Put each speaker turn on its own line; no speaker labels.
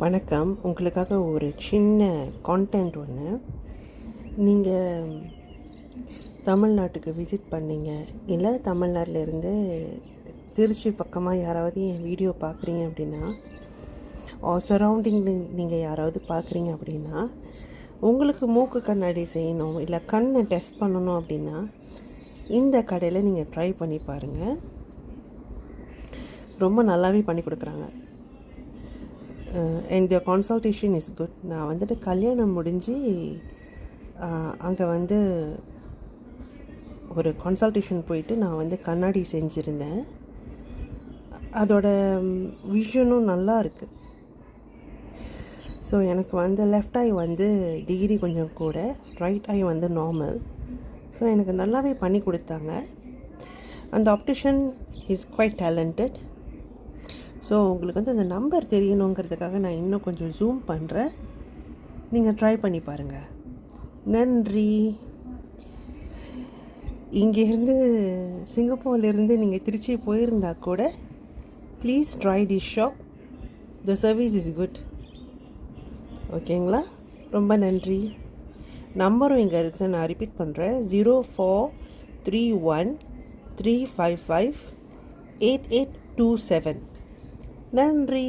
வணக்கம். உங்களுக்காக ஒரு சின்ன கான்டென்ட் ஒன்று. நீங்கள் தமிழ்நாட்டுக்கு விசிட் பண்ணீங்க, இல்லை தமிழ்நாட்டிலேருந்து திருச்சி பக்கமாக யாராவது என் வீடியோ பார்க்குறீங்க அப்படின்னா, சரௌண்டிங் நீங்கள் யாராவது பார்க்குறீங்க அப்படின்னா, உங்களுக்கு மூக்கு கண்ணாடி செய்யணும் இல்லை கண்ணை டெஸ்ட் பண்ணணும் அப்படின்னா இந்த கடையில் நீங்கள் ட்ரை பண்ணி பாருங்கள். ரொம்ப நல்லாவே பண்ணி கொடுக்குறாங்க. And the consultation is good. நான் வந்துட்டு கல்யாணம் முடிஞ்சு அங்கே ஒரு கன்சல்டேஷன் போயிட்டு நான் கண்ணாடி செஞ்சுருந்தேன். அதோட விஷனும் நல்லா இருக்குது. ஸோ எனக்கு லெஃப்ட் ஐ டிகிரி கொஞ்சம் கூட, ரைட் ஐ நார்மல். ஸோ எனக்கு நல்லாவே பண்ணி கொடுத்தாங்க. அந்த optician is quite talented. So உங்களுக்கு அந்த நம்பர் தெரியணுங்கிறதுக்காக நான் இன்னும் கொஞ்சம் ஜூம் பண்ணுறேன். நீங்கள் ட்ரை பண்ணி பாருங்கள். நன்றி. இங்கேருந்து சிங்கப்பூர்லேருந்து நீங்கள் திருச்சி போயிருந்தா கூட please try this shop. The service is good. ஓகேங்களா? ரொம்ப நன்றி. நம்பரும் இங்கே இருக்குது, நான் ரிப்பீட் பண்ணுறேன். 0431355827. நன்றி.